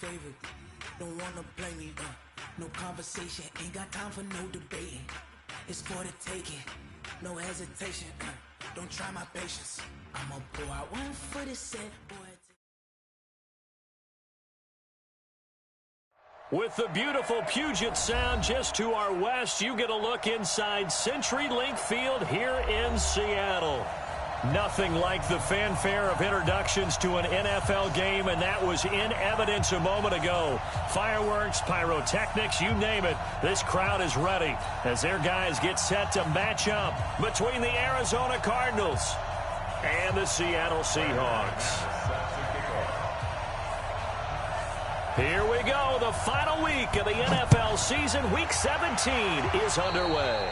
favorite. Don't wanna play me, no conversation, ain't got time for no debating. It's for the taking, no hesitation, don't try my patience. I'ma pour out one for the set, boy. With the beautiful Puget Sound just to our west, you get a look inside CenturyLink Field here in Seattle. Nothing like the fanfare of introductions to an NFL game, and that was in evidence a moment ago. Fireworks, pyrotechnics, you name it. This crowd is ready as their guys get set to match up between the Arizona Cardinals and the Seattle Seahawks. Here we go. The final week of the NFL season. Week 17 is underway.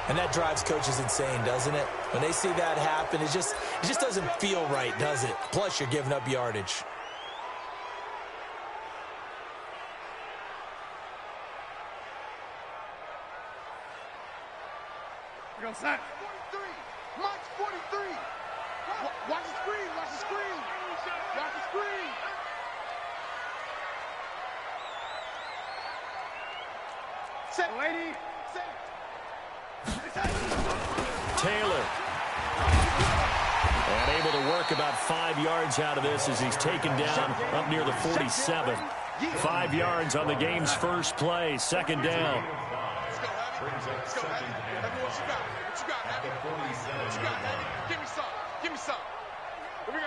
And that drives coaches insane, doesn't it? When they see that happen, it just doesn't feel right, does it? Plus, you're giving up yardage. Go, set. 43. March 43. Watch the screen. Watch the screen. Watch the screen. Set. Lady. Set. Taylor. And able to work about 5 yards out of this as he's taken down up near the 47. 5 yards on the game's first play. Second down. Let's go, Heavy. Heavy, what you got? What you got, Heavy? What you got, Heavy? Give me some. Give me some. Here we go.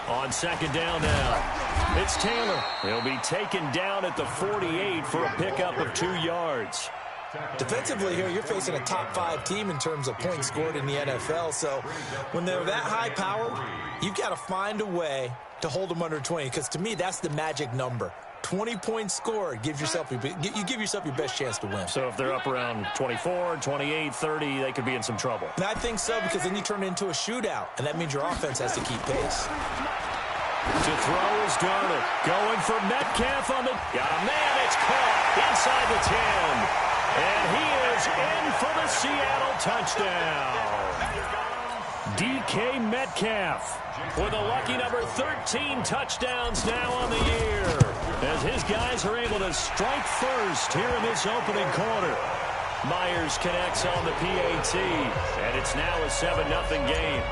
On second down now, it's Taylor. He'll be taken down at the 48 for a pickup of 2 yards. Defensively here, you're facing a top 5 team in terms of points scored in the NFL. So when they're that high powered, you've got to find a way to hold them under 20. Because to me, that's the magic number. 20 points scored, you give yourself your best chance to win. So if they're up around 24, 28, 30, they could be in some trouble. And I think so, because then you turn it into a shootout, and that means your offense has to keep pace. To throw is Darnold. Going for Metcalf on the... Got a man, it's caught inside the 10. And he is in for the Seattle touchdown. DK Metcalf with a lucky number 13 touchdowns now on the year, as his guys are able to strike first here in this opening quarter. Myers connects on the PAT, and it's now a 7-0 game.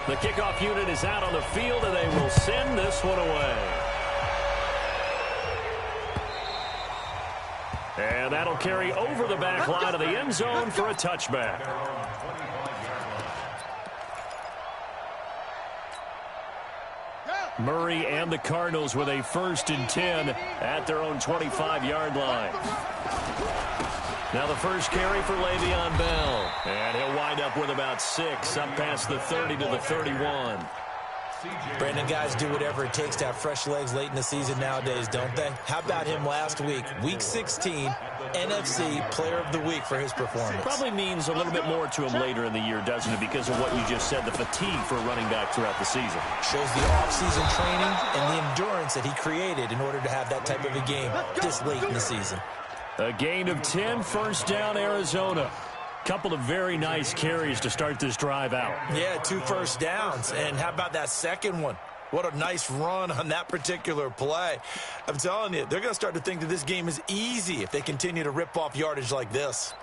The kickoff unit is out on the field, and they will send this one away. And that'll carry over the back line of the end zone for a touchback. Murray and the Cardinals with a 1st and 10 at their own 25-yard line. Now the first carry for Le'Veon Bell. And he'll wind up with about 6 up past the 30 to the 31. Brandon, guys do whatever it takes to have fresh legs late in the season nowadays, don't they? How about him last week? Week 16, NFC Player of the Week for his performance. Probably means a little bit more to him later in the year, doesn't it? Because of what you just said, the fatigue for a running back throughout the season. Shows the off-season training and the endurance that he created in order to have that type of a game this late in the season. A gain of 10, first down, Arizona. Couple of very nice carries to start this drive out. Yeah, 2 first downs. And how about that second one? What a nice run on that particular play. I'm telling you, they're going to start to think that this game is easy if they continue to rip off yardage like this.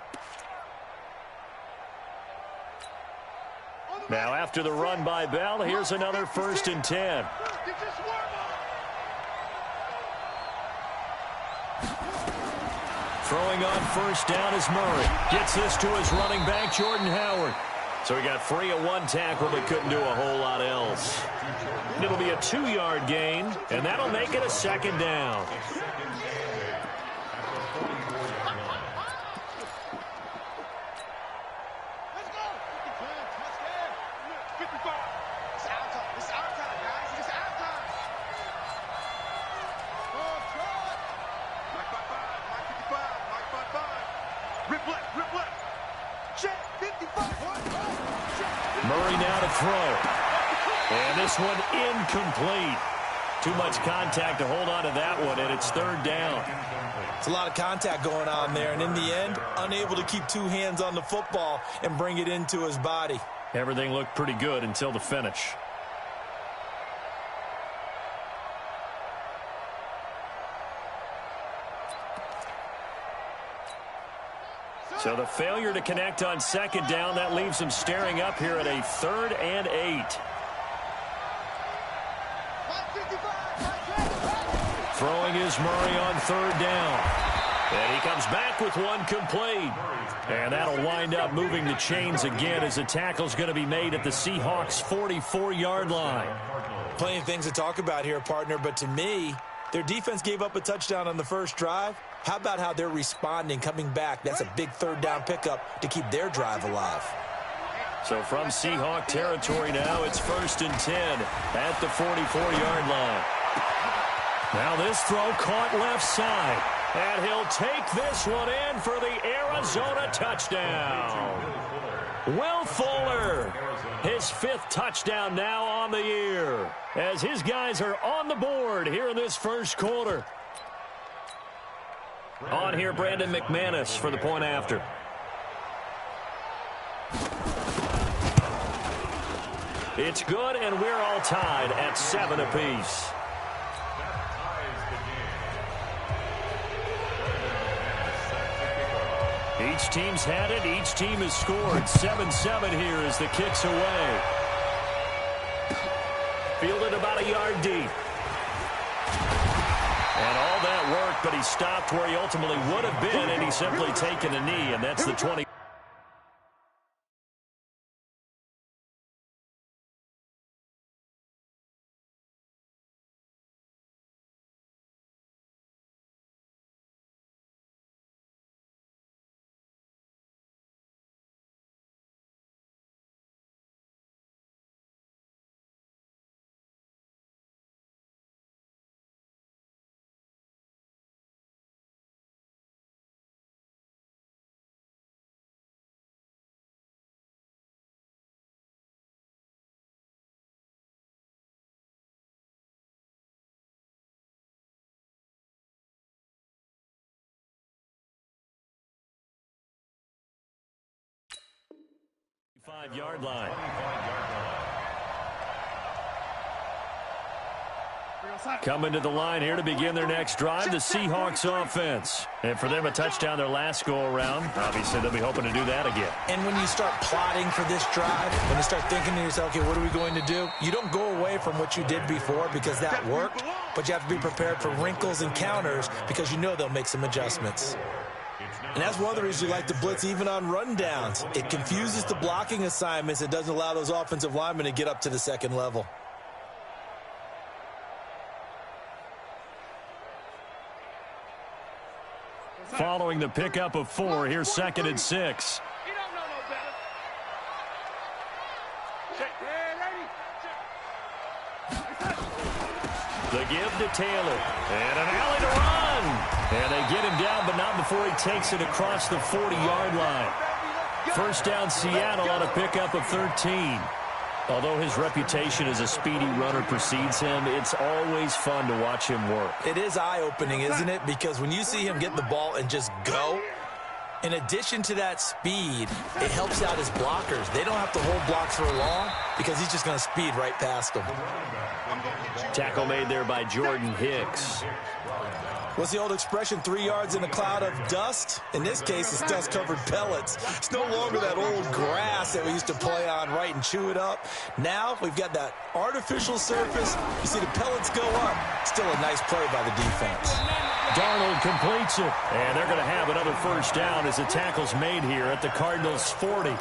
Now after the run by Bell, here's another 1st and 10. Throwing on first down is Murray. Gets this to his running back, Jordan Howard. So he got free of 1 tackle, but couldn't do a whole lot else. It'll be a 2-yard gain, and that'll make it a 2nd down. Murray now to throw. And this one incomplete. Too much contact to hold on to that one, and it's third down. It's a lot of contact going on there, and in the end, unable to keep two hands on the football and bring it into his body. Everything looked pretty good until the finish. So the failure to connect on second down, that leaves them staring up here at a 3rd and 8. Throwing is Murray on 3rd down. And he comes back with one complete. And that'll wind up moving the chains again as the tackle's going to be made at the Seahawks' 44-yard line. Plenty of things to talk about here, partner, but to me, their defense gave up a touchdown on the first drive. How about how they're responding, coming back? That's a big 3rd down pickup to keep their drive alive. So from Seahawk territory now, it's 1st and 10 at the 44-yard line. Now this throw caught left side. And he'll take this one in for the Arizona touchdown. Will Fuller, his 5th touchdown now on the year, as his guys are on the board here in this first quarter. On here, Brandon McManus for the point after. It's good, and we're all tied at 7 apiece. Each team's had it. Each team has scored. 7-7 here as the kick's away. Fielded about a yard deep. And all that work, but he stopped where he ultimately would have been, and he's simply taken a knee, and that's the 20. Five-yard line. Coming to the line here to begin their next drive, the Seahawks offense. And for them, a touchdown their last go-around. Obviously, they'll be hoping to do that again. And when you start plotting for this drive, when you start thinking to yourself, okay, what are we going to do? You don't go away from what you did before because that worked, but you have to be prepared for wrinkles and counters because you know they'll make some adjustments. And that's one of the reasons you like to blitz even on rundowns. It confuses the blocking assignments. It doesn't allow those offensive linemen to get up to the second level. Following the pickup of 4, here's 2nd and 6. The give to Taylor. And an alley to run. And they get him down, but not before he takes it across the 40-yard line. First down, Seattle on a pickup of 13. Although his reputation as a speedy runner precedes him, it's always fun to watch him work. It is eye-opening, isn't it? Because when you see him get the ball and just go, in addition to that speed, it helps out his blockers. They don't have to hold blocks for long because he's just going to speed right past them. Tackle made there by Jordan Hicks. What's the old expression, 3 yards in a cloud of dust? In this case, it's dust-covered pellets. It's no longer that old grass that we used to play on, right, and chew it up. Now we've got that artificial surface. You see the pellets go up. Still a nice play by the defense. Darnold completes it, and they're going to have another first down as the tackle's made here at the Cardinals' 40.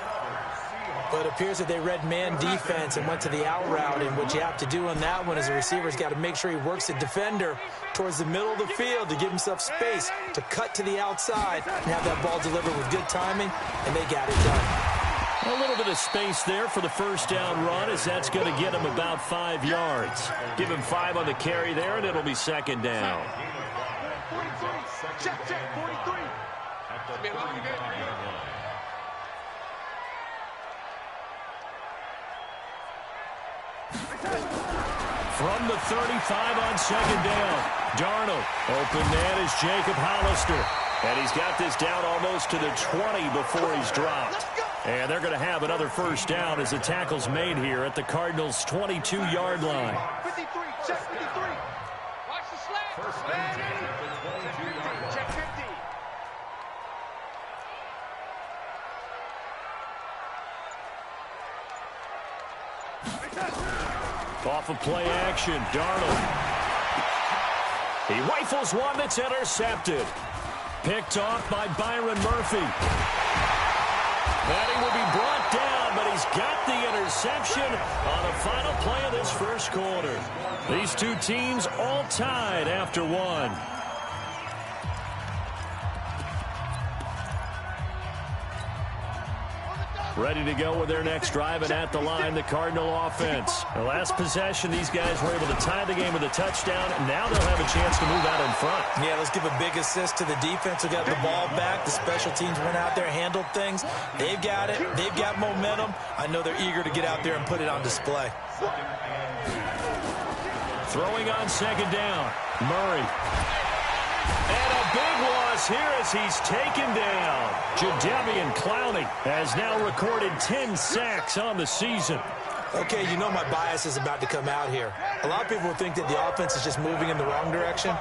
But it appears that they read man defense and went to the out route, and what you have to do on that one is the receiver's got to make sure he works the defender towards the middle of the field to give himself space to cut to the outside and have that ball delivered with good timing, and they got it done. A little bit of space there for the first down run, as that's going to get him about 5 yards. Give him 5 on the carry there, and it'll be second down. Check, 43. from the 35 on second down. Darnold, open man is Jacob Hollister. And he's got this down almost to the 20 before he's dropped. And they're going to have another first down as the tackle's made here at the Cardinals' 22-yard line. 53, check 53. Watch the slant. First down at the 22-yard line. Check 50. Off of play action, Darnold. He rifles one that's intercepted. Picked off by Byron Murphy. And he will be brought down, but he's got the interception on the final play of this first quarter. These two teams all tied after one. Ready to go with their next drive, and at the line, the Cardinal offense. The last possession, these guys were able to tie the game with a touchdown, and now they'll have a chance to move out in front. Yeah, let's give a big assist to the defense who got the ball back. The special teams went out there, handled things. They've got it. They've got momentum. I know they're eager to get out there and put it on display. Throwing on second down, Murray. And a big loss here as he's taken down. Jadeveon Clowney has now recorded 10 sacks on the season. Okay, you know my bias is about to come out here. A lot of people would think that the offense is just moving in the wrong direction.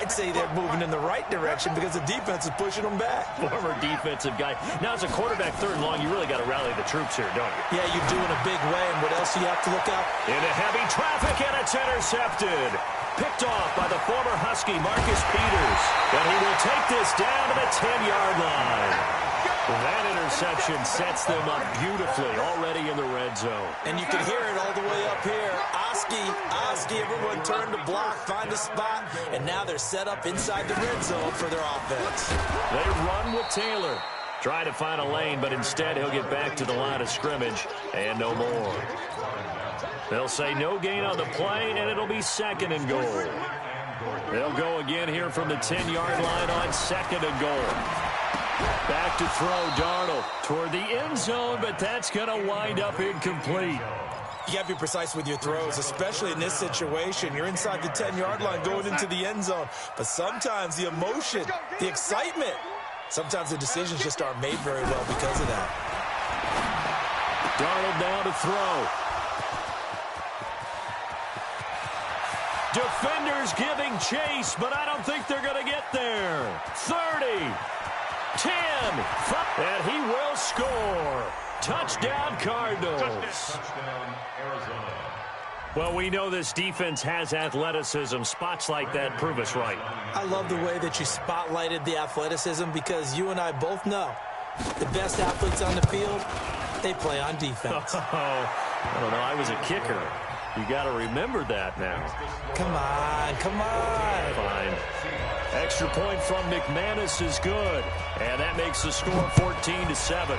I'd say they're moving in the right direction because the defense is pushing them back. Former defensive guy. Now, as a quarterback, third and long, you really got to rally the troops here, don't you? Yeah, you do in a big way, and what else do you have to look out? Into heavy traffic, and it's intercepted. Picked off by the former Husky, Marcus Peters. And he will take this down to the 10-yard line. That interception sets them up beautifully already in the red zone. And you can hear it all the way up here. Oski, everyone turned to block, find a spot, and now they're set up inside the red zone for their offense. They run with Taylor. Trying to find a lane, but instead he'll get back to the line of scrimmage and no more. They'll say no gain on the play, and it'll be second and goal. They'll go again here from the 10-yard line on second and goal. Back to throw, Darnold toward the end zone, but that's going to wind up incomplete. You got to be precise with your throws, especially in this situation. You're inside the 10-yard line going into the end zone. But sometimes the emotion, the excitement, sometimes the decisions just aren't made very well because of that. Darnold now to throw. Defenders giving chase, but I don't think they're going to get there. 30, 10, 5, and he will score. Touchdown, Cardinals. Touchdown, Arizona. Well, we know this defense has athleticism. Spots like that prove us right. I love the way that you spotlighted the athleticism because you and I both know the best athletes on the field, they play on defense. I don't know. I was a kicker. You got to remember that now. Come on. Fine. Extra point from McManus is good. And that makes the score 14-7.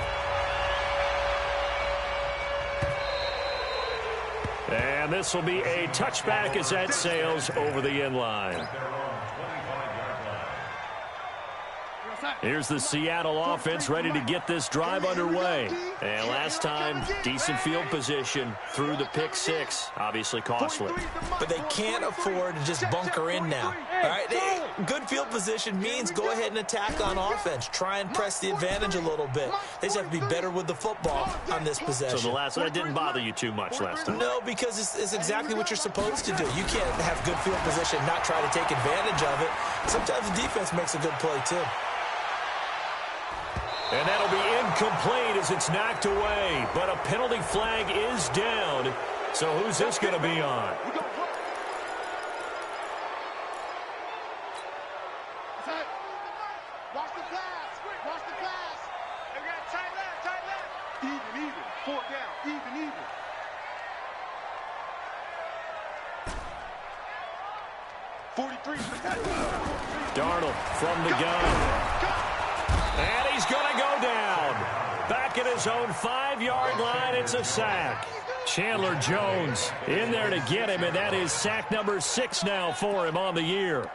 And this will be a touchback as that sails over the end line. Here's the Seattle offense ready to get this drive underway. And last time, decent field position through the pick six. Obviously costly. But they can't afford to just bunker in now. All right, good field position means go ahead and attack on offense. Try and press the advantage a little bit. They just have to be better with the football on this possession. So the last one didn't bother you too much last time? No, because it's exactly what you're supposed to do. You can't have good field position, not try to take advantage of it. Sometimes the defense makes a good play, too. And that'll be incomplete as it's knocked away. But a penalty flag is down. So who's this going to be on? Watch the pass. Watch the pass. And we got tight left. Even. 4 down. Even. Darnold from the gun. And he's going to go down. Back at his own 5-yard line, it's a sack. Chandler Jones in there to get him, and that is sack number 6 now for him on the year.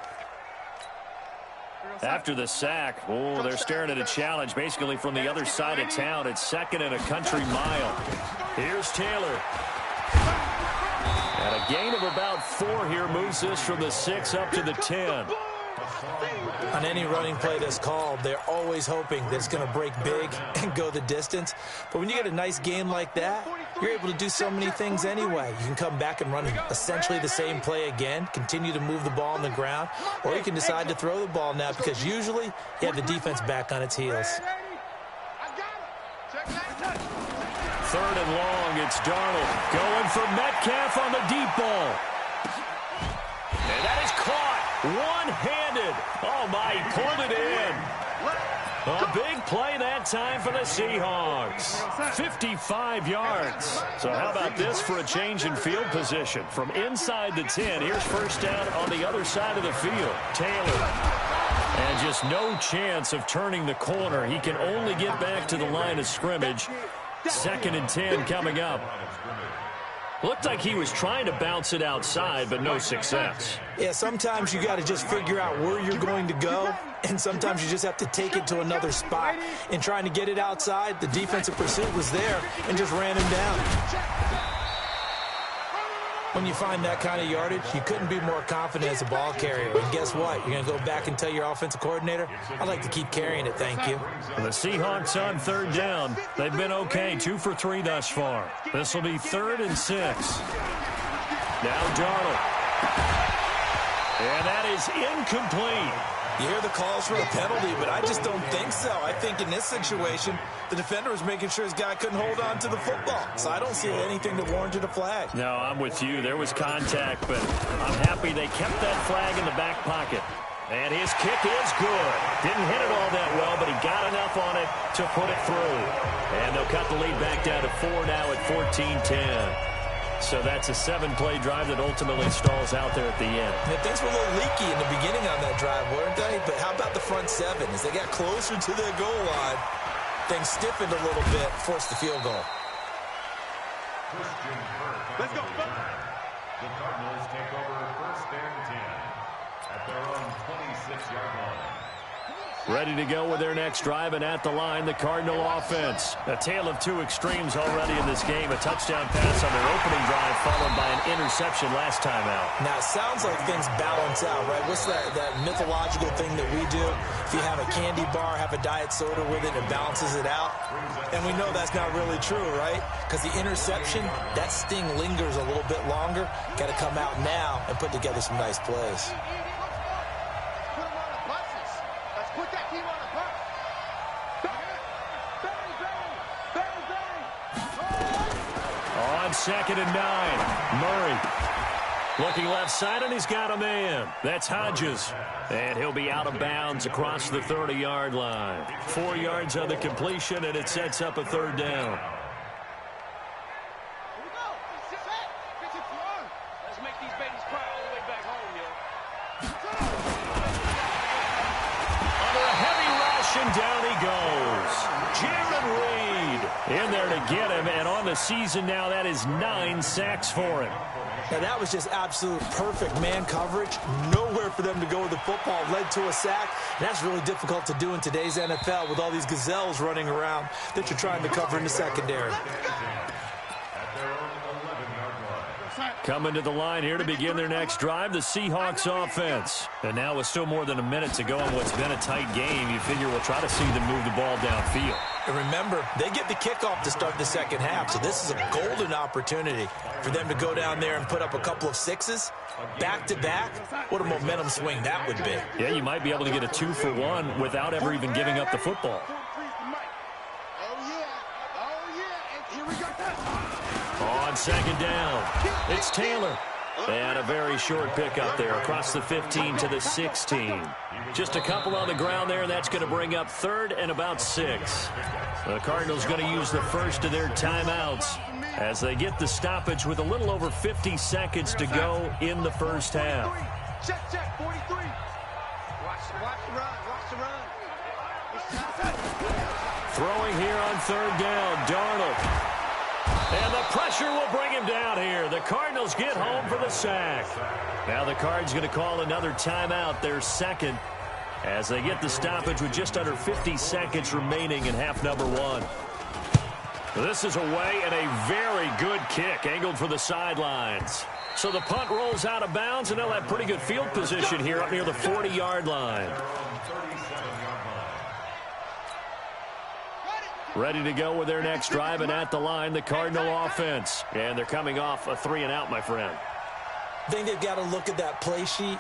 After the sack, they're staring at a challenge basically from the other side of town. It's second and a country mile. Here's Taylor. And a gain of about 4 here moves this from the 6 up to the 10. On any running play that's called, they're always hoping that it's going to break big and go the distance. But when you get a nice game like that, you're able to do so many things anyway. You can come back and run essentially the same play again, continue to move the ball on the ground, or you can decide to throw the ball now because usually you have the defense back on its heels. 3rd and long, it's Darnold going for Metcalf on the deep ball. And that is caught one-handed. Oh, my, he pulled it in. A big play that time for the Seahawks. 55 yards. So how about this for a change in field position? From inside the 10, here's first down on the other side of the field. Taylor. And just no chance of turning the corner. He can only get back to the line of scrimmage. 2nd and 10 coming up. Looked like he was trying to bounce it outside, but no success. Yeah, sometimes you got to just figure out where you're going to go, and sometimes you just have to take it to another spot. In trying to get it outside, the defensive pursuit was there and just ran him down. When you find that kind of yardage, you couldn't be more confident as a ball carrier. And guess what? You're going to go back and tell your offensive coordinator, I'd like to keep carrying it, thank you. The Seahawks on 3rd down. They've been okay, 2 for 3 thus far. This will be 3rd and 6. Now Darnold. And that is incomplete. You hear the calls for a penalty, but I just don't think so. I think in this situation, the defender was making sure his guy couldn't hold on to the football. So I don't see anything that warranted a flag. No, I'm with you. There was contact, but I'm happy they kept that flag in the back pocket. And his kick is good. Didn't hit it all that well, but he got enough on it to put it through. And they'll cut the lead back down to 4 now at 14-10. So that's a 7-play drive that ultimately stalls out there at the end. Yeah, things were a little leaky in the beginning on that drive, weren't they? But how about the front 7? As they got closer to their goal line, things stiffened a little bit, forced the field goal. Let's go. The Cardinals take over 1st and 10 at their own 26-yard line. Ready to go with their next drive, and at the line, the Cardinal offense. A tale of 2 extremes already in this game. A touchdown pass on their opening drive, followed by an interception last time out. Now, it sounds like things balance out, right? What's that mythological thing that we do? If you have a candy bar, have a diet soda with it, it balances it out. And we know that's not really true, right? Because the interception, that sting lingers a little bit longer. Got to come out now and put together some nice plays. On 2nd and 9, Murray looking left side, and he's got a man. That's Hodges. And he'll be out of bounds across the 30-yard line. 4 yards on the completion, and it sets up a 3rd down. Under a heavy rush, and down he goes. Jaron Reed in there to get him, and on the season now, that is 9 sacks for him. Now, that was just absolute perfect man coverage. Nowhere for them to go with the football. Led to a sack. And that's really difficult to do in today's NFL with all these gazelles running around that you're trying to cover in the secondary. Coming to the line here to begin their next drive, the Seahawks offense. And now with still more than a minute to go in what's been a tight game, you figure we'll try to see them move the ball downfield. And remember, they get the kickoff to start the second half, so this is a golden opportunity for them to go down there and put up a couple of 6s back-to-back. What a momentum swing that would be. Yeah, you might be able to get a 2-for-1 without ever even giving up the football. On 2nd down, it's Taylor. And a very short pickup there across the 15 to the 16. Just a couple on the ground there. That's going to bring up 3rd and about 6. The Cardinals going to use the first of their timeouts as they get the stoppage with a little over 50 seconds to go in the first half. Check, 43. Watch the run. Throwing here on 3rd down, Darnold. And the pressure will bring him down here. The Cardinals get home for the sack. Now the Cards going to call another timeout, their 2nd, as they get the stoppage with just under 50 seconds remaining in half number 1. This is away and a very good kick angled for the sidelines. So the punt rolls out of bounds, and they'll have pretty good field position here up near the 40-yard line. Ready to go with their next drive, and at the line, the Cardinal offense. And they're coming off a 3-and-out, my friend. I think they've got to look at that play sheet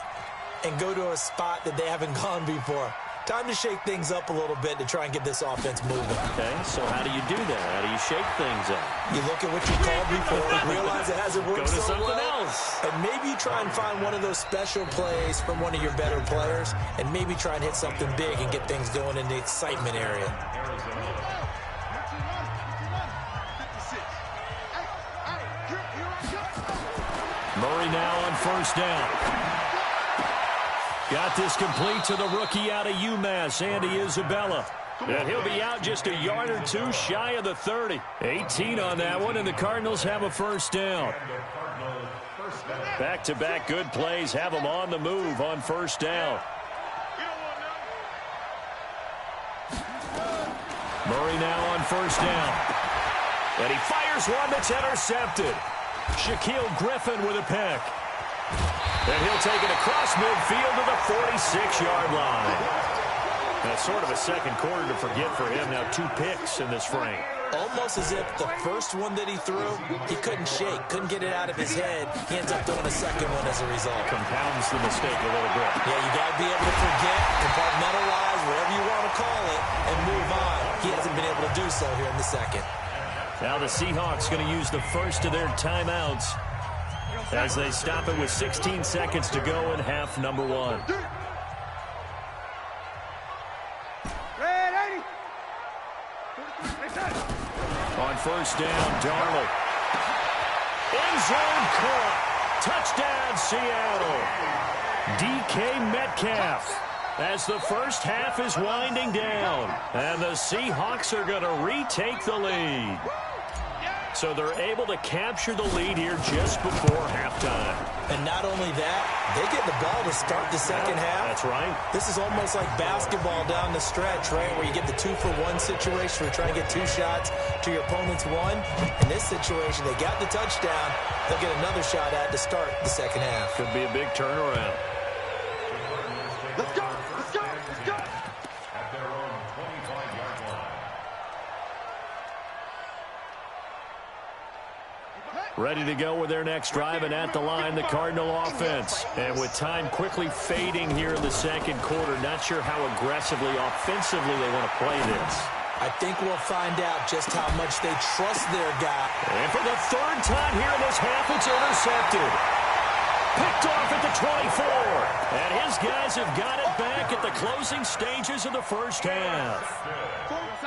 and go to a spot that they haven't gone before. Time to shake things up a little bit to try and get this offense moving. Okay, so how do you do that? How do you shake things up? You look at what you called before, realize it hasn't worked Go to so something well, else. and maybe you try and find one of those special plays from one of your better players, and maybe try and hit something big and get things going in the excitement area. Murray now on first down. Got this complete to the rookie out of UMass, Andy Isabella. And he'll be out just a yard or two shy of the 30. 18 on that one, and the Cardinals have a first down. Back-to-back good plays have them on the move on first down. Murray now on first down. And he fires one that's intercepted. Shaquille Griffin with a pick. And he'll take it across midfield to the 46-yard line. That's sort of a second quarter to forget for him. Now 2 picks in this frame. Almost as if the first one that he threw, he couldn't shake, couldn't get it out of his head. He ends up throwing a second one as a result. Compounds the mistake a little bit. Yeah, you got to be able to forget, compartmentalize, whatever you want to call it, and move on. He hasn't been able to do so here in the second. Now the Seahawks going to use the first of their timeouts as they stop it with 16 seconds to go in half number 1. On first down, Darnold. End zone caught. Touchdown, Seattle. DK Metcalf. As the first half is winding down. And the Seahawks are going to retake the lead. So they're able to capture the lead here just before halftime. And not only that, they get the ball to start the second half. That's right. This is almost like basketball down the stretch, right, where you get the 2-for-1 situation where you're trying to get 2 shots to your opponent's 1. In this situation, they got the touchdown. They'll get another shot at to start the second half. Could be a big turnaround. Let's go! Let's go! Let's go! At their own 25-yard line. Ready to go with their next drive, and at the line, the Cardinal offense. And with time quickly fading here in the second quarter, not sure how aggressively, offensively they want to play this. I think we'll find out just how much they trust their guy. And for the 3rd time here in this half, it's intercepted. Picked off at the 24. And his guys have got it back at the closing stages of the first half.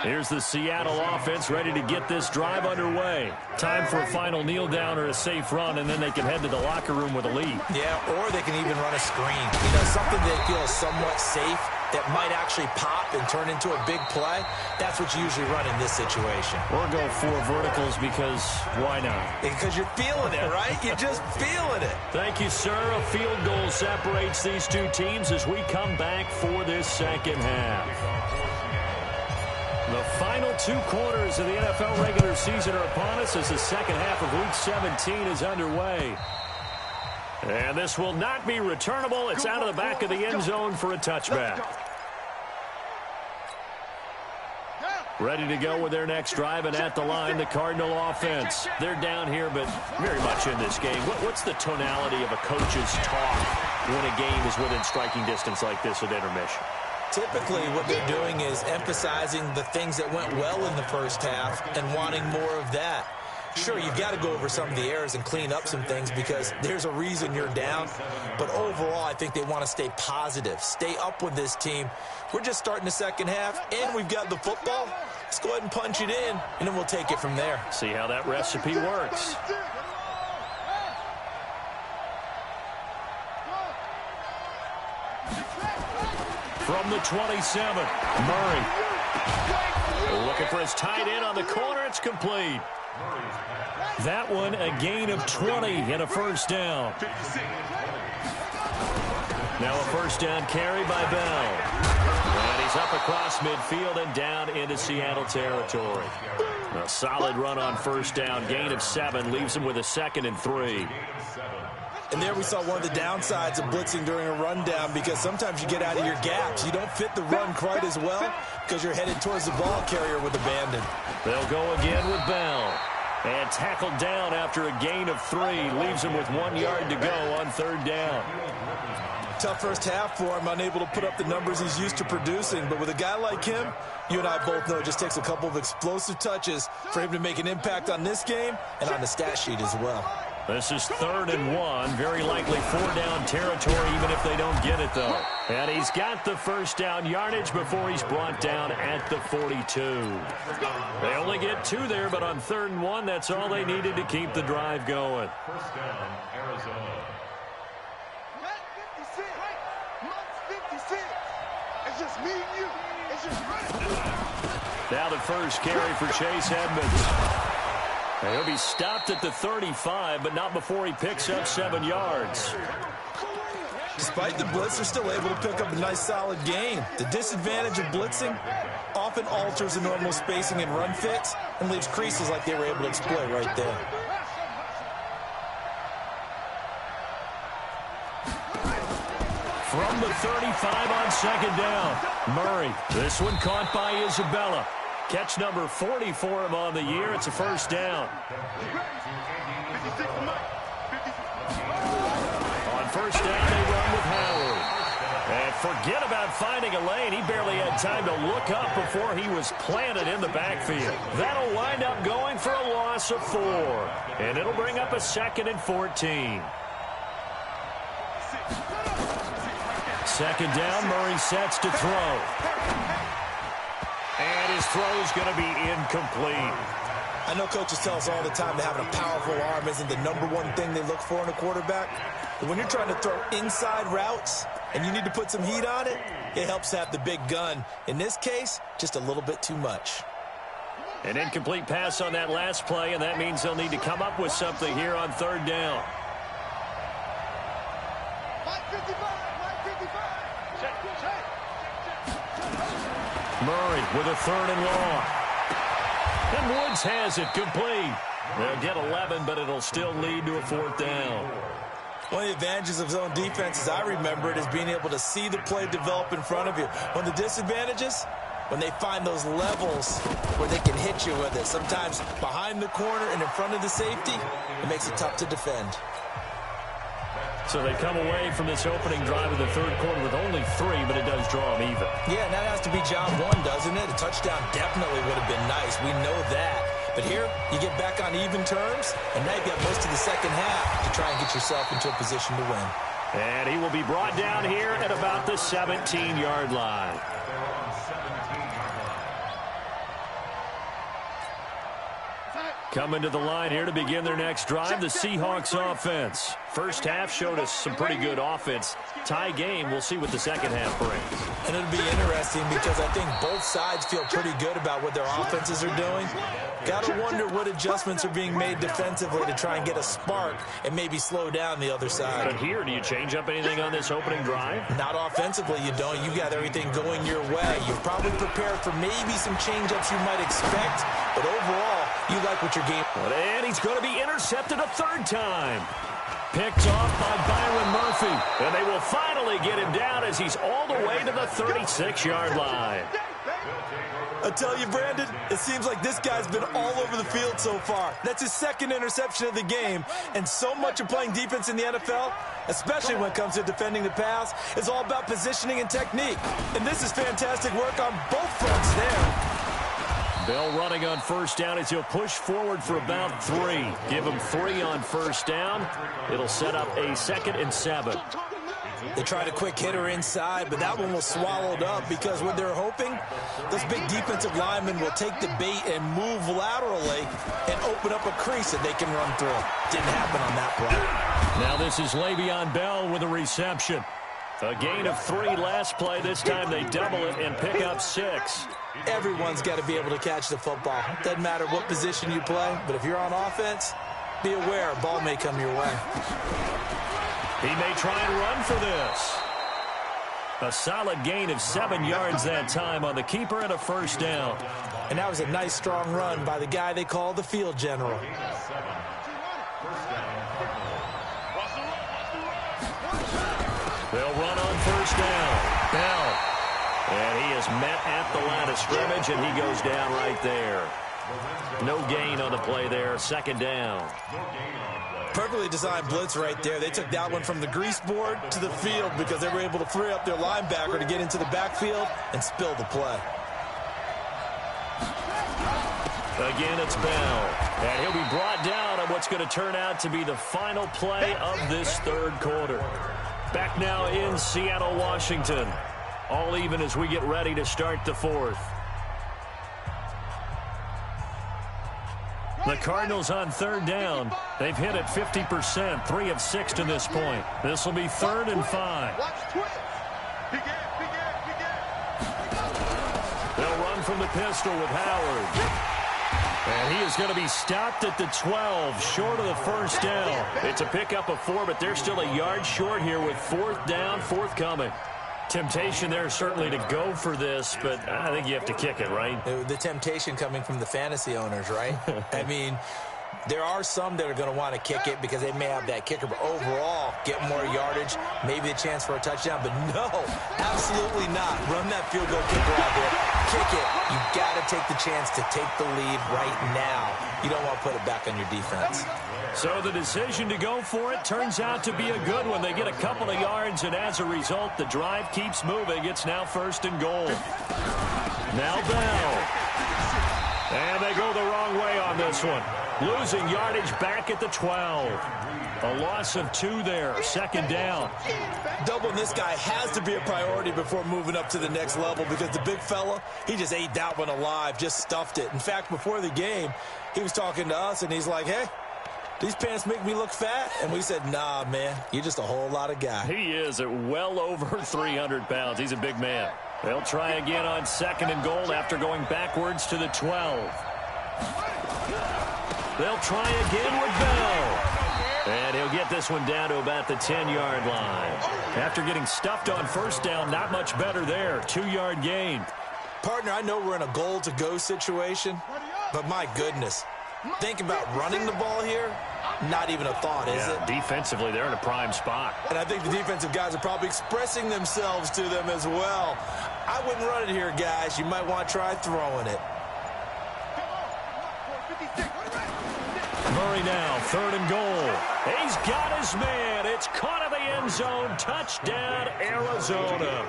Here's the Seattle offense ready to get this drive underway. Time for a final kneel down or a safe run, and then they can head to the locker room with a lead. Yeah, or they can even run a screen. You know, something they feel is somewhat safe that might actually pop and turn into a big play. That's what you usually run in this situation. Or go 4 verticals because why not? Because you're feeling it, right? You're just feeling it. Thank you, sir. A field goal separates these 2 teams as we come back for this second half. The final 2 quarters of the NFL regular season are upon us as the second half of Week 17 is underway. And this will not be returnable. It's out of the back of the end zone for a touchback. Ready to go with their next drive, and at the line, the Cardinal offense. They're down here, but very much in this game. What's the tonality of a coach's talk when a game is within striking distance like this at intermission? Typically, what they're doing is emphasizing the things that went well in the first half and wanting more of that. Sure, you've got to go over some of the errors and clean up some things because there's a reason you're down. But overall, I think they want to stay positive, stay up with this team. We're just starting the second half, and we've got the football. Let's go ahead and punch it in, and then we'll take it from there. See how that recipe works. From the 27, Murray. Looking for his tight end on the corner. It's complete. That one, a gain of 20 and a first down. Now a first down carry by Bell. And he's up across midfield and down into Seattle territory. A solid run on first down. Gain of 7 leaves him with a 2nd and 3. And there we saw one of the downsides of blitzing during a rundown, because sometimes you get out of your gaps. You don't fit the run quite as well because you're headed towards the ball carrier with abandon. They'll go again with Bell. And tackled down after a gain of 3. Leaves him with 1 yard to go on third down. Tough first half for him, unable to put up the numbers he's used to producing. But with a guy like him, you and I both know it just takes a couple of explosive touches for him to make an impact on this game and on the stat sheet as well. This is 3rd and 1. Very likely 4-down territory, even if they don't get it, though. And he's got the first down yardage before he's brought down at the 42. They only get 2 there, but on 3rd and 1, that's all they needed to keep the drive going. First down, Arizona. It's just me and you. It's just running. Now the first carry for Chase Edmonds. He'll be stopped at the 35, but not before he picks up 7 yards. Despite the blitz, they're still able to pick up a nice solid gain. The disadvantage of blitzing often alters the normal spacing and run fits and leaves creases like they were able to exploit right there. From the 35 on 2nd down. Murray. This one caught by Isabella. Catch number 40 for him on the year. It's a first down. On first down, they run with Howard. And forget about finding a lane. He barely had time to look up before he was planted in the backfield. That'll wind up going for a loss of 4. And it'll bring up a 2nd and 14. 2nd down, Murray sets to throw. And his throw's going to be incomplete. I know coaches tell us all the time that having a powerful arm isn't the #1 thing they look for in a quarterback. But when you're trying to throw inside routes and you need to put some heat on it, it helps to have the big gun. In this case, just a little bit too much. An incomplete pass on that last play, and that means they'll need to come up with something here on 3rd down. Murray with a 3rd and long. And Woods has it complete. They'll get 11, but it'll still lead to a 4th down. One of the advantages of zone defense, as I remember it, is being able to see the play develop in front of you. One of the disadvantages, when they find those levels where they can hit you with it. Sometimes behind the corner and in front of the safety, it makes it tough to defend. So they come away from this opening drive of the 3rd quarter with only 3, but it does draw them even. Yeah, and that has to be job 1, doesn't it? A touchdown definitely would have been nice. We know that. But here, you get back on even terms, and now you've got most of the second half to try and get yourself into a position to win. And he will be brought down here at about the 17-yard line. Coming to the line here to begin their next drive, the Seahawks offense. First half showed us some pretty good offense. Tie game, we'll see what the second half brings. And it'll be interesting because I think both sides feel pretty good about what their offenses are doing. Got to wonder what adjustments are being made defensively to try and get a spark and maybe slow down the other side. But here, do you change up anything on this opening drive? Not offensively, you don't. You've got everything going your way. You're probably prepared for maybe some change-ups you might expect, but overall, you like what your game... And he's going to be intercepted a 3rd time. Picked off by Byron Murphy. And they will finally get him down as he's all the way to the 36-yard line. I tell you, Brandon, it seems like this guy's been all over the field so far. That's his 2nd interception of the game. And so much of playing defense in the NFL, especially when it comes to defending the pass, is all about positioning and technique. And this is fantastic work on both fronts there. Bell running on first down as he'll push forward for about 3. Give him 3 on first down. It'll set up a 2nd and 7. They tried a quick hitter inside, but that one was swallowed up because what they're hoping, those big defensive linemen will take the bait and move laterally and open up a crease that they can run through. Didn't happen on that play. Now this is Le'Veon Bell with a reception. A gain of 3 last play. This time they double it and pick up 6. Everyone's got to be able to catch the football. Doesn't matter what position you play, but if you're on offense, be aware a ball may come your way. He may try and run for this. A solid gain of 7 yards that time on the keeper and a first down. And that was a nice, strong run by the guy they call the field general. They'll run on first down. Bell. And he is met at the line of scrimmage, and he goes down right there. No gain on the play there. Second down. Perfectly designed blitz right there. They took that one from the grease board to the field because they were able to free up their linebacker to get into the backfield and spill the play. Again, it's Bell. And he'll be brought down on what's going to turn out to be the final play of this third quarter. Back now in Seattle, Washington. All even as we get ready to start the fourth. The Cardinals on third down. They've hit it 50%, 3 of 6 to this point. This will be 3rd and 5. They'll run from the pistol with Howard. And he is going to be stopped at the 12, short of the first down. It's a pickup of 4, but they're still a yard short here with 4th down, forthcoming. Temptation there certainly to go for this, but I think you have to kick it, right? The temptation coming from the fantasy owners, right? I mean, there are some that are going to want to kick it because they may have that kicker, but overall, get more yardage, maybe a chance for a touchdown. But no, absolutely not. Run that field goal kicker out there. Kick it. You got to take the chance to take the lead right now. You don't want to put it back on your defense. So the decision to go for it turns out to be a good one. They get a couple of yards, and as a result, the drive keeps moving. It's now 1st and goal. Now Bell. And they go the wrong way on this one. Losing yardage back at the 12. A loss of 2 there. 2nd down. Doubling this guy has to be a priority before moving up to the next level because the big fella, he just ate that one alive, just stuffed it. In fact, before the game, he was talking to us, and he's like, hey, these pants make me look fat? And we said, nah, man, you're just a whole lot of guy. He is at well over 300 pounds. He's a big man. They'll try again on 2nd and goal after going backwards to the 12. They'll try again with Bell. And he'll get this one down to about the 10-yard line. After getting stuffed on first down, not much better there. 2-yard gain. Partner, I know we're in a goal-to-go situation, but my goodness. Think about running the ball here. Not even a thought, is it? Defensively, they're in a prime spot. And I think the defensive guys are probably expressing themselves to them as well. I wouldn't run it here, guys. You might want to try throwing it. Murray now, 3rd and goal. He's got his man. It's caught in the end zone. Touchdown, Arizona.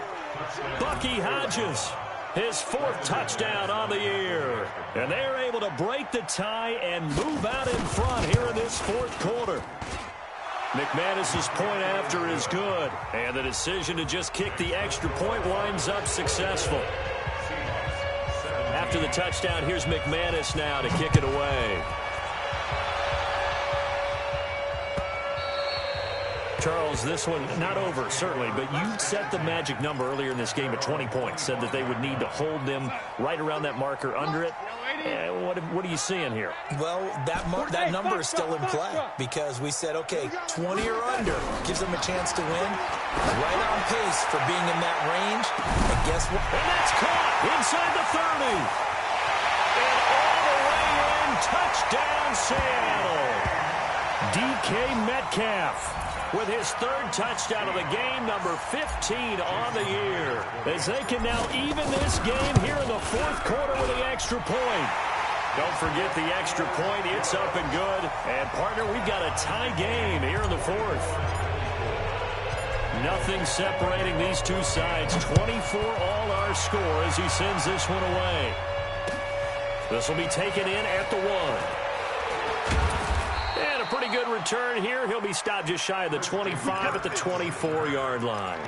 Bucky Hodges, his 4th touchdown on the year. And they're able to break the tie and move out in front here in this 4th quarter. McManus's point after is good. And the decision to just kick the extra point winds up successful. After the touchdown, here's McManus now to kick it away. Charles, this one not over, certainly, but you set the magic number earlier in this game at 20 points, said that they would need to hold them right around that marker under it. What are you seeing here? Well, that number is still in play because we said, okay, 20 or under gives them a chance to win. Right on pace for being in that range. And guess what? And that's caught inside the 30. And all the way in, touchdown Seattle. DK Metcalf with his 3rd touchdown of the game, number 15 on the year. As they can now even this game here in the 4th quarter with the extra point. Don't forget the extra point. It's up and good. And, partner, we've got a tie game here in the 4th. Nothing separating these two sides. 24 all our score as he sends this one away. This will be taken in at the 1. And a pretty good return here. He'll be stopped just shy of the 25 at the 24-yard line.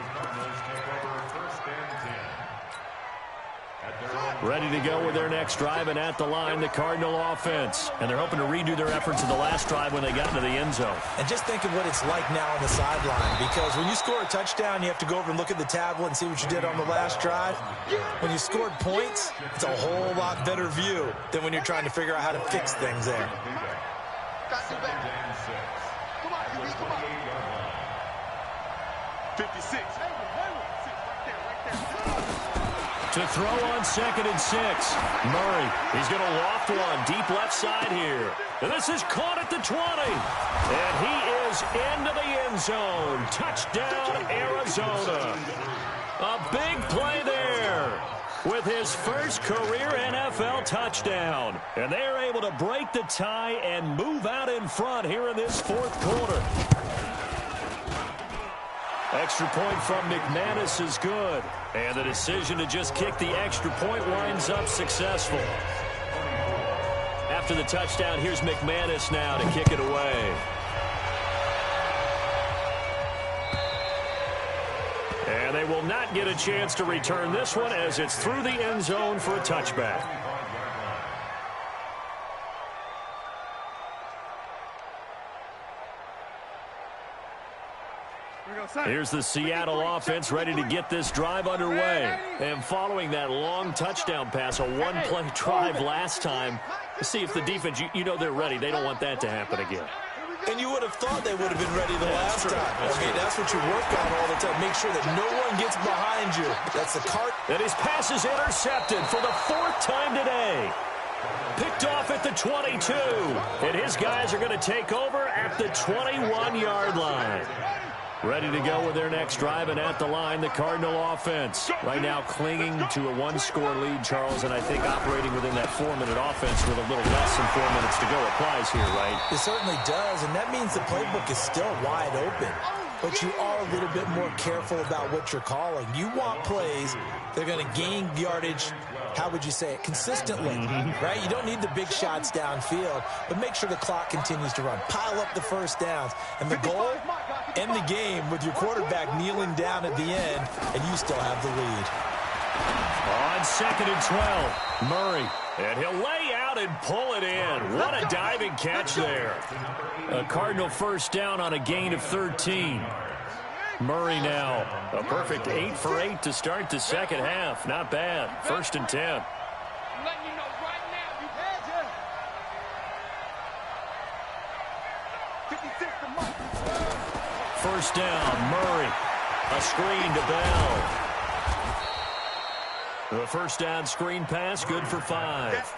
Ready to go with their next drive, and at the line, the Cardinal offense. And they're hoping to redo their efforts in the last drive when they got into the end zone. And just think of what it's like now on the sideline, because when you score a touchdown, you have to go over and look at the tablet and see what you did on the last drive. When you scored points, it's a whole lot better view than when you're trying to figure out how to fix things there. Come on, 56. To throw on 2nd and 6. Murray, he's going to loft one deep left side here. And this is caught at the 20. And he is into the end zone. Touchdown, Arizona. A big play there with his first career NFL touchdown. And they're able to break the tie and move out in front here in this 4th quarter. Extra point from McManus is good. And the decision to just kick the extra point winds up successful. After the touchdown, here's McManus now to kick it away. And they will not get a chance to return this one as it's through the end zone for a touchback. Here's the Seattle offense ready to get this drive underway. And following that long touchdown pass, a one-play drive last time, see if the defense, you know they're ready. They don't want that to happen again. And you would have thought they would have been ready the last time. That's what you work on all the time. Make sure that no one gets behind you. That's the cart. And his pass is intercepted for the 4th time today. Picked off at the 22. And his guys are going to take over at the 21-yard line. Ready to go with their next drive, and at the line, the Cardinal offense. Right now clinging to a 1-score lead, Charles, and I think operating within that 4-minute offense with a little less than 4 minutes to go applies here, right? It certainly does, and that means the playbook is still wide open. But you are a little bit more careful about what you're calling. You want plays that are going to gain yardage, how would you say it, consistently, right? You don't need the big shots downfield, but make sure the clock continues to run. Pile up the first downs. And the goal, end the game with your quarterback kneeling down at the end, and you still have the lead. On 2nd and 12, Murray. And he'll lay out and pull it in. What a diving catch there. A Cardinal first down on a gain of 13. Murray now, a perfect 8 for 8 to start the second half. Not bad. 1st and 10. First down, Murray. A screen to Bell. The first down screen pass, good for 5.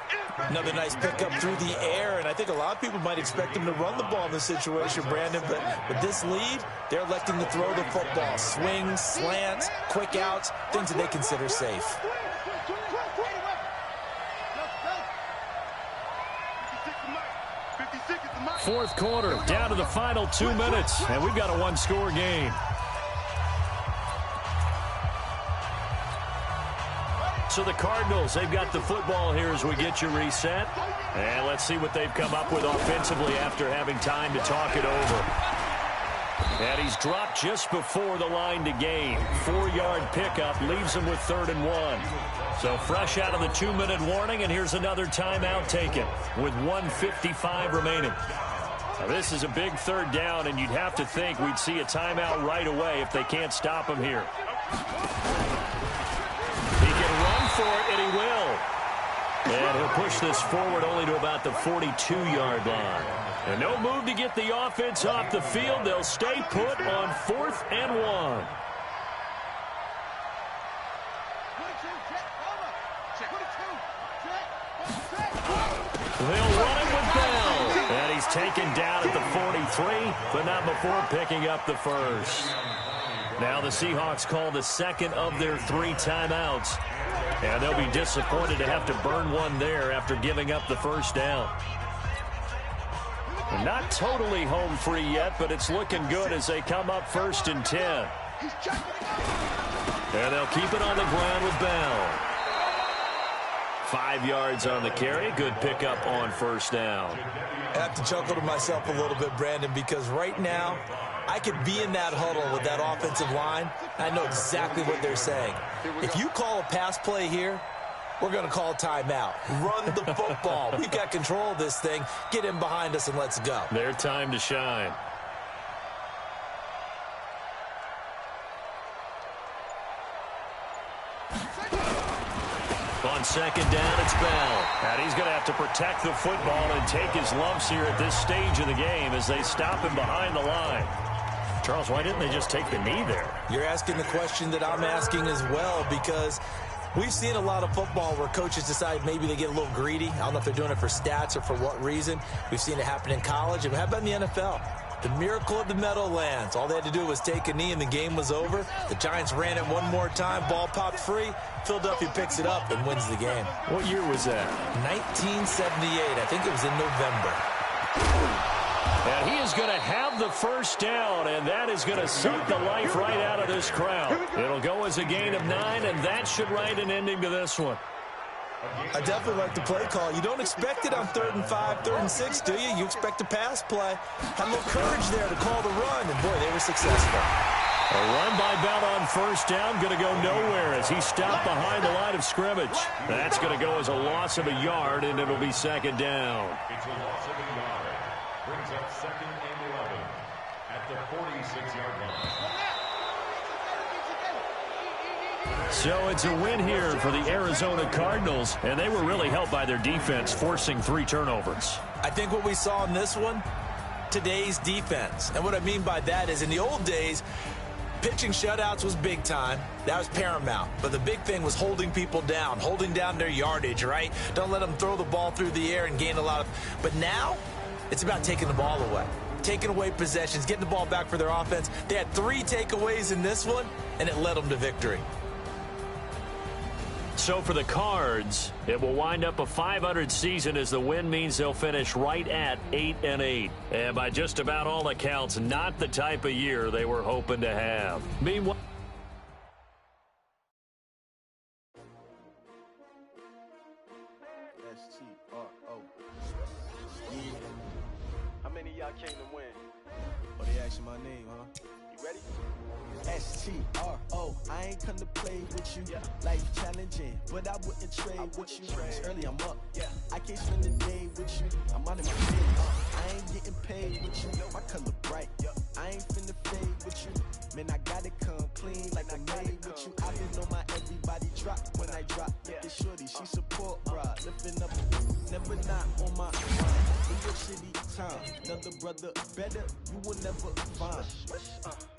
Another nice pickup through the air, and I think a lot of people might expect him to run the ball in this situation, Brandon, but with this lead, they're electing to throw the football. Swings, slants, quick outs, things that they consider safe. Fourth quarter, down to the final 2 minutes, and we've got a 1-score game. So the Cardinals, they've got the football here as we get you reset. And let's see what they've come up with offensively after having time to talk it over. And he's dropped just before the line to gain. 4-yard pickup leaves him with 3rd and 1. So fresh out of the 2-minute warning, and here's another timeout taken with 1:55 remaining. Now this is a big 3rd down, and you'd have to think we'd see a timeout right away if they can't stop him here. For it, and he will. And he'll push this forward only to about the 42-yard line. And no move to get the offense off the field. They'll stay put on 4th and 1. They'll run him with Bell. And he's taken down at the 43, but not before picking up the first. Now the Seahawks call the second of their 3 timeouts. And they'll be disappointed to have to burn one there after giving up the first down. Not totally home free yet, but it's looking good as they come up 1st and 10. And they'll keep it on the ground with Bell. 5 yards on the carry. Good pickup on first down. I have to chuckle to myself a little bit, Brandon, because right now I could be in that huddle with that offensive line. I know exactly what they're saying. If you call a pass play here, we're going to call timeout. Run the football. We've got control of this thing. Get in behind us and let's go. Their time to shine. On second down, it's Bell. And he's going to have to protect the football and take his lumps here at this stage of the game as they stop him behind the line. Charles, why didn't they just take the knee there? You're asking the question that I'm asking as well, because We've seen a lot of football where coaches decide maybe they get a little greedy. I don't know if they're doing it for stats or for what reason. We've seen it happen in college. And how about in the NFL? The miracle of the Meadowlands. All they had to do was take a knee and the game was over. The Giants ran it one more time. Ball popped free. Philadelphia picks it up and wins the game. What year was that? 1978. I think it was in November. And he is going to have the first down, and that is going to suck the life right out of this crowd. It'll go as a gain of 9, and that should write an ending to this one. I definitely like the play call. You don't expect it on 3rd and 5, 3rd and 6, do you? You expect a pass play. Had a little courage there to call the run, and boy, they were successful. A run by Bell on first down, going to go nowhere as he stopped behind the line of scrimmage. That's going to go as a loss of a yard, and it'll be 2nd down. It's a loss of a yard. Brings up 2nd and 11 at the 46-yard line. So it's a win here for the Arizona Cardinals, and they were really helped by their defense, forcing 3 turnovers. I think what we saw in this one, today's defense. And what I mean by that is in the old days, pitching shutouts was big time. That was paramount. But the big thing was holding people down, holding down their yardage, right? Don't let them throw the ball through the air and gain a lot of... But now, it's about taking the ball away. Taking away possessions, getting the ball back for their offense. They had 3 takeaways in this one, and it led them to victory. So for the Cards, it will wind up a .500 season as the win means they'll finish right at 8-8. And by just about all accounts, not the type of year they were hoping to have. Meanwhile... S-T-R-O. Yeah. How many of y'all came to win? Oh, they asking my name, huh? You ready? S-T-R-O. I ain't come to play with you. Life challenging, but I wouldn't trade with you. It's early, I'm up. I can't spend the day with you. I'm out of my bed. I ain't getting paid with you. My color bright. I ain't finna fade with you. Man, I gotta come clean like I made with you. I've been on my everybody drop when I drop. Look at shorty, she support rod. Lifting up, never not on my mind. In your shitty time, another brother better, you will never find.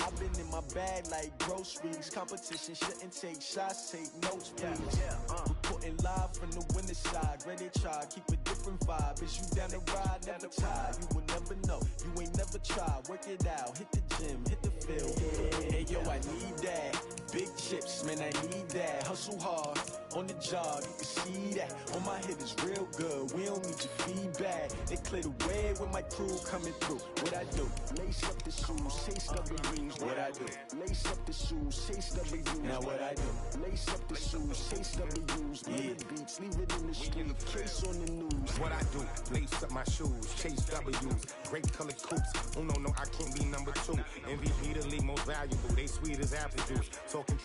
I've been in my bag like groceries. Competition shouldn't take shots, take notes, please. Reporting live from the winning side. Ready to try, keep a different vibe. Is you down the ride, never tired. You will never know, you ain't never tried. Work it out, hit the gym, hit the field. Hey yo, I need that. Big chips, man, I need that. Hustle hard, on the job, you can see that. On my head is real good, we don't need your feedback. They clear the way with my crew coming through. What I do? Lace up the shoes, chase W's. What I do? Lace up the shoes, chase W's. Now what I do? Lace up the shoes, chase W's. Yeah, beats, leave it in the street, case on the news. What I do? Lace up my shoes, chase W's. Great color coops. Oh no, I can't be number 2. MVP the league most valuable. They sweet as apple juice. Talking